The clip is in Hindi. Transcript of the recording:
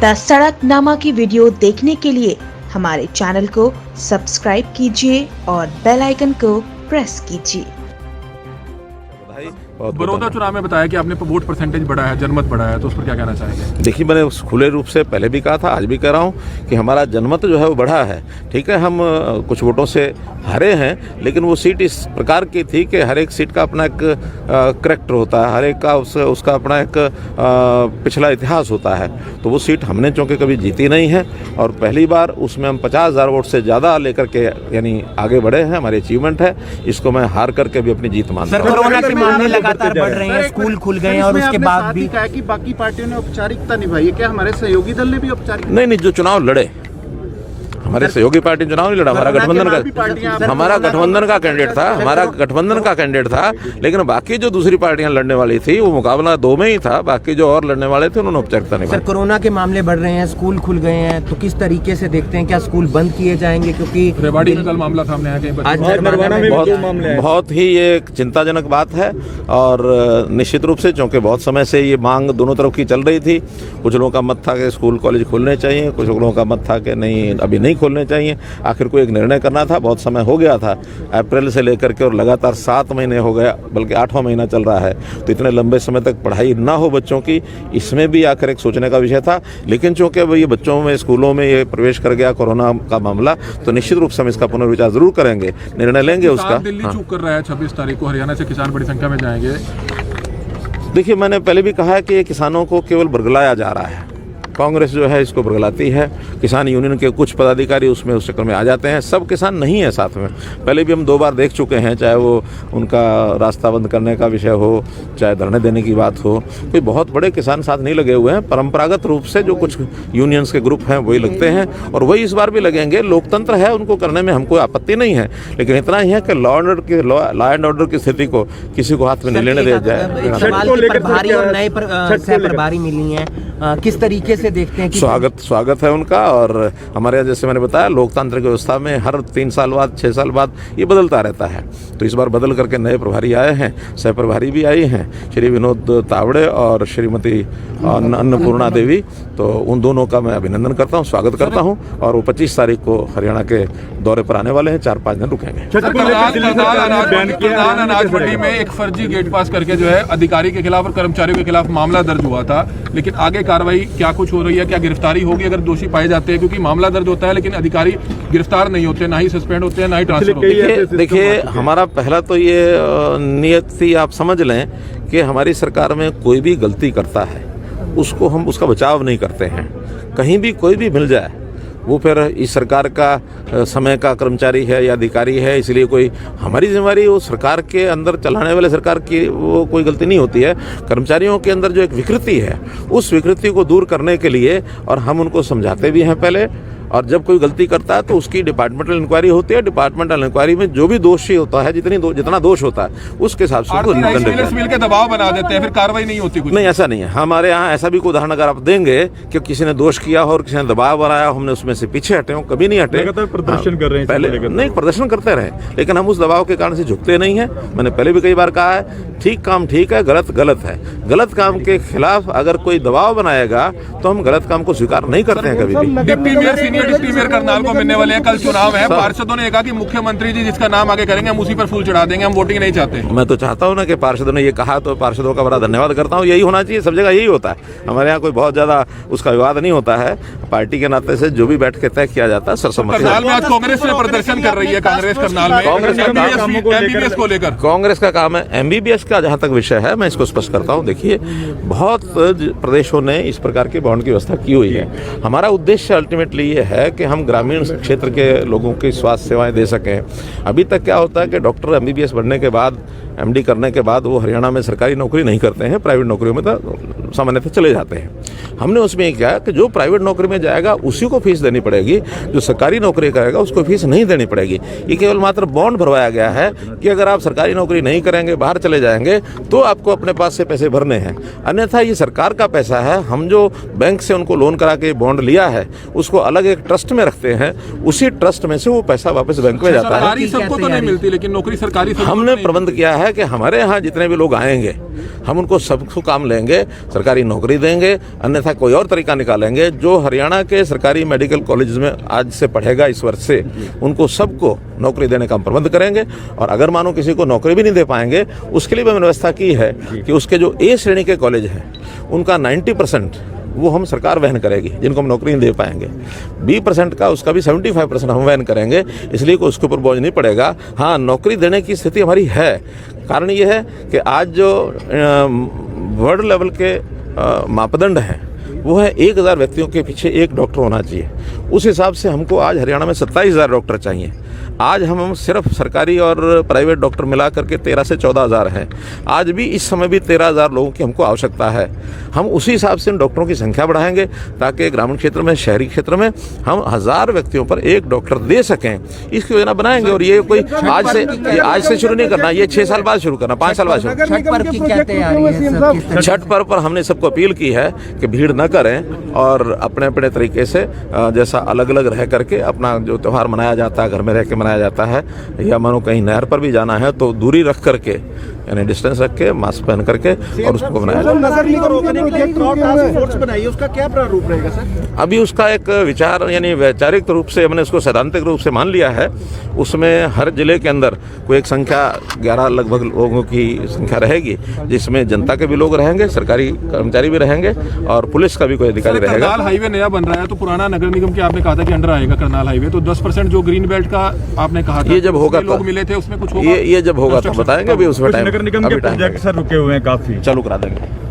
द सड़कनामा की वीडियो देखने के लिए हमारे चैनल को सब्सक्राइब कीजिए और बेल आइकन को प्रेस कीजिए। बड़ौदा चुनाव में बताया कि आपने वोट परसेंटेज बढ़ा है, जनमत बढ़ा है, तो उस पर क्या कहना चाहेंगे? देखिए, मैंने खुले रूप से पहले भी कहा था, आज भी कह रहा हूँ कि हमारा जनमत जो है वो बढ़ा है। ठीक है, हम कुछ वोटों से हारे हैं, लेकिन वो सीट इस प्रकार की थी कि हर एक सीट का अपना एक करैक्टर होता है, हर एक का उसका अपना एक पिछला इतिहास होता है। तो वो सीट हमने चूँकि कभी जीती नहीं है और पहली बार उसमें हम 50,000 वोट से ज़्यादा लेकर के यानी आगे बढ़े हैं। हमारी अचीवमेंट है, इसको मैं हार करके भी अपनी जीत मानता हूँ। कोरोना के मामले लगातार बढ़ रहे हैं, स्कूल खुल गए हैं और उसके बाद भी कहा कि बाकी पार्टियों ने औपचारिकता निभाई है, क्या हमारे सहयोगी दल ने भी औपचारिक? नहीं, जो चुनाव लड़े, हमारे सहयोगी पार्टी चुनाव नहीं लड़ा, हमारा गठबंधन का कैंडिडेट था, लेकिन बाकी जो दूसरी पार्टियां लड़ने वाली थी वो मुकाबला 2 में ही था, बाकी जो और लड़ने वाले थे उन्होंने औपचारिकता नहीं। सर, कोरोना के मामले बढ़ रहे हैं, स्कूल खुल गए हैं, तो किस तरीके से देखते हैं, क्या स्कूल बंद किए जाएंगे? क्योंकि रेवाड़ी में कल मामला सामने आया, बहुत ही ये चिंताजनक बात है और निश्चित रूप से चूँकि बहुत समय से ये मांग दोनों तरफ की चल रही थी। कुछ लोगों का मत था कि स्कूल कॉलेज खोलने चाहिए, कुछ लोगों का मत था कि नहीं अभी नहीं खोलने चाहिए। आखिर को एक निर्णय करना था, बहुत समय हो गया था, अप्रैल से लेकर के और लगातार 7 महीने हो गया, बल्कि 8वां महीना चल रहा है। तो इतने लंबे समय तक पढ़ाई ना हो बच्चों की, इसमें भी आखिर एक सोचने का विषय था। लेकिन चूँकि ये बच्चों में स्कूलों में ये प्रवेश कर गया कोरोना का मामला, तो निश्चित रूप से हम इसका पुनर्विचार जरूर करेंगे, निर्णय लेंगे उसका। दिल्ली चूक कर रहा है, 26 तारीख को हरियाणा से किसान बड़ी संख्या में जाएंगे। देखिए, मैंने पहले भी कहा है कि किसानों को केवल बरगलाया जा रहा है, कांग्रेस जो है इसको बरगलाती है। किसान यूनियन के कुछ पदाधिकारी उसमें उस चक्कर में आ जाते हैं, सब किसान नहीं है साथ में। पहले भी हम 2 बार देख चुके हैं, चाहे वो उनका रास्ता बंद करने का विषय हो, चाहे धरने देने की बात हो, कोई बहुत बड़े किसान साथ नहीं लगे हुए हैं। परंपरागत रूप से जो कुछ यूनियंस के ग्रुप हैं वही लगते हैं और वही इस बार भी लगेंगे। लोकतंत्र है, उनको करने में हमको आपत्ति नहीं है, लेकिन इतना ही है कि लॉ एंड ऑर्डर की स्थिति को किसी को हाथ में नहीं लेने दिया जाए। प्रभारी मिली है, किस तरीके से देखते हैं कि स्वागत है उनका। और हमारे यहाँ जैसे मैंने बताया, लोकतांत्रिक व्यवस्था में हर 3 साल बाद 6 साल बाद ये बदलता रहता है। तो इस बार बदल करके नए प्रभारी आए हैं, सह प्रभारी भी आई हैं, श्री विनोद तावड़े और श्रीमती अन्नपूर्णा देवी। तो उन दोनों का मैं अभिनंदन करता हूँ, स्वागत करता हूँ। और वो 25 तारीख को हरियाणा के दौरे पर आने वाले हैं, 4-5 दिन रुकेंगे। अनाज मंडी में एक फर्जी गेट पास करके जो है अधिकारी के खिलाफ और कर्मचारियों के खिलाफ मामला दर्ज हुआ था, लेकिन आगे कार्रवाई क्या कुछ हो रही है? क्या गिरफ्तारी होगी अगर दोषी पाए जाते हैं? क्योंकि मामला दर्ज होता है लेकिन अधिकारी गिरफ्तार नहीं होते, ना ही सस्पेंड होते हैं, ना ही ट्रांसफर होते हैं। देखिए, हमारा पहला तो ये नियत थी, आप समझ लें कि हमारी सरकार में कोई भी गलती करता है उसको हम उसका बचाव नहीं करते हैं। कहीं भी कोई भी मिल जाए, वो फिर इस सरकार का समय का कर्मचारी है या अधिकारी है, इसलिए कोई हमारी जिम्मेदारी वो सरकार के अंदर चलाने वाले सरकार की वो कोई गलती नहीं होती है। कर्मचारियों के अंदर जो एक विकृति है, उस विकृति को दूर करने के लिए, और हम उनको समझाते भी हैं पहले, और जब कोई गलती करता है तो उसकी डिपार्टमेंटल इंक्वायरी होती है। डिपार्टमेंटल इंक्वायरी में जो भी दोषी होता है, जितना दोष होता है उसके हिसाब से मिल के दबाव बना देते हैं, फिर कार्रवाई नहीं होती। कुछ नहीं, ऐसा नहीं है। हमारे यहाँ ऐसा भी कोई उदाहरण अगर आप देंगे कि किसी ने दोष किया हो और किसी ने दबाव बनाया, हमने उसमें से पीछे हटे हो, कभी नहीं हटे। प्रदर्शन कर रहे हैं पहले नहीं, प्रदर्शन करते रहे, लेकिन हम उस दबाव के कारण से झुकते नहीं है। मैंने पहले भी कई बार कहा है, ठीक काम ठीक है, गलत गलत है। गलत काम के खिलाफ अगर कोई दबाव बनाएगा तो हम गलत काम को स्वीकार नहीं करते हैं कभी भी। डिप्टी मेयर करनाल को मिलने वाले हैं, कल चुनाव है, पार्षदों ने कहा कि मुख्यमंत्री जी जिसका नाम आगे करेंगे हम उसी पर फूल चढ़ा देंगे, हम वोटिंग नहीं चाहते। मैं तो चाहता हूं ना कि पार्षदों ने ये कहा, तो पार्षदों का बड़ा धन्यवाद करता हूं। यही होना चाहिए, सब जगह यही होता है। हमारे यहाँ कोई बहुत ज्यादा उसका विवाद नहीं होता है। पार्टी के नाते से जो भी बैठ के तय किया जाता है सर्वसम्मति। करनाल में आज कांग्रेस में प्रदर्शन कर रही है, कांग्रेस करनाल में एमबीबीएस को लेकर। कांग्रेस का काम है एमबीबीएस का, जहां तक विषय है मैं इसको स्पष्ट करता हूं। देखिए, बहुत प्रदेशों ने इस प्रकार के बॉन्ड की व्यवस्था की हुई है। हमारा उद्देश्य अल्टीमेटली ये है कि हम ग्रामीण क्षेत्र के लोगों की स्वास्थ्य सेवाएं दे सकें। अभी तक क्या होता है कि डॉक्टर एमबीबीएस बनने के बाद, एमडी करने के बाद वो हरियाणा में सरकारी नौकरी नहीं करते हैं, प्राइवेट नौकरियों में तो सामान्यतः चले जाते हैं। हमने उसमें ये किया कि जो प्राइवेट नौकरी में जाएगा उसी को फीस देनी पड़ेगी, जो सरकारी नौकरी करेगा उसको फीस नहीं देनी पड़ेगी। ये केवल मात्र बॉन्ड भरवाया गया है कि अगर आप सरकारी नौकरी नहीं करेंगे, बाहर चले जाएंगे, तो आपको अपने पास से पैसे भरने हैं, अन्यथा ये सरकार का पैसा है। हम जो बैंक से उनको लोन करा के बॉन्ड लिया है उसको अलग एक ट्रस्ट में रखते हैं, उसी ट्रस्ट में से वो पैसा वापस बैंक में जाता है। सबको तो नहीं मिलती, लेकिन नौकरी सरकारी हमने प्रबंध किया है कि हमारे यहाँ जितने भी लोग आएंगे हम उनको सबको काम लेंगे, सरकारी नौकरी देंगे, अन्यथा अन्यथा कोई और तरीका निकालेंगे। जो हरियाणा के सरकारी मेडिकल कॉलेज में आज से पढ़ेगा इस वर्ष से, उनको सबको नौकरी देने का हम प्रबंध करेंगे। और अगर मानो किसी को नौकरी भी नहीं दे पाएंगे, उसके लिए भी मैंने व्यवस्था की है कि उसके जो ए श्रेणी के कॉलेज हैं उनका 90% वो हम सरकार वहन करेगी, जिनको हम नौकरी नहीं दे पाएंगे। B% का उसका भी 75% हम वहन करेंगे, इसलिए कोई उसके ऊपर बोझ नहीं पड़ेगा। हाँ, नौकरी देने की स्थिति हमारी है। कारण ये है कि आज जो वर्ल्ड लेवल के मापदंड हैं वो है 1000 व्यक्तियों के पीछे एक डॉक्टर होना चाहिए। उस हिसाब से हमको आज हरियाणा में 27,000 डॉक्टर चाहिए। आज हम सिर्फ सरकारी और प्राइवेट डॉक्टर मिला करके 13 से 14,000 हैं। आज भी इस समय भी 13,000 लोगों की हमको आवश्यकता है। हम उसी हिसाब से इन डॉक्टरों की संख्या बढ़ाएंगे ताकि ग्रामीण क्षेत्र में, शहरी क्षेत्र में हम 1000 व्यक्तियों पर एक डॉक्टर दे सकें। इसकी योजना बनाएंगे। और ये कोई आज से शुरू नहीं करना, ये 6 साल बाद शुरू करना, 5 साल बाद शुरू। छठ पर्व की क्या तैयारी है? छठ पर्व पर हमने सबको अपील की है कि भीड़ न करें और अपने अपने तरीके से जैसा अलग अलग रह करके अपना जो त्यौहार मनाया जाता है, घर में रह के मनाया जाता है, या मानो कहीं नहर पर भी जाना है तो दूरी रख करके, यानी डिस्टेंस रख के, मास्क पहन करके और उसको मनाया जाए। नगर निगम रोकने के लिए टास्क फोर्स बनाई, उसका क्या प्रारूप रहेगा सर? अभी उसका एक विचार, यानी वैचारिक रूप से हमने उसको सैद्धांतिक रूप से मान लिया है। उसमें हर जिले के अंदर कोई एक संख्या 11 लगभग लोगों की संख्या रहेगी, जिसमें जनता के भी लोग रहेंगे, सरकारी कर्मचारी भी रहेंगे और पुलिस का भी कोई अधिकारी रहेगा। करनाल हाईवे नया बन रहा है तो पुराना नगर निगम के आपने कहा था कि अंडर आएगा करनाल हाईवे, तो 10% जो ग्रीन बेल्ट का आपने कहा था, ये जब होगा लोग मिले थे उसमें कुछ होगा, ये जब होगा तो बताएंगे। अभी उसमें टाइम, नगर निगम के प्रोजेक्ट सर रुके हुए हैं काफी, चालू करा देंगे।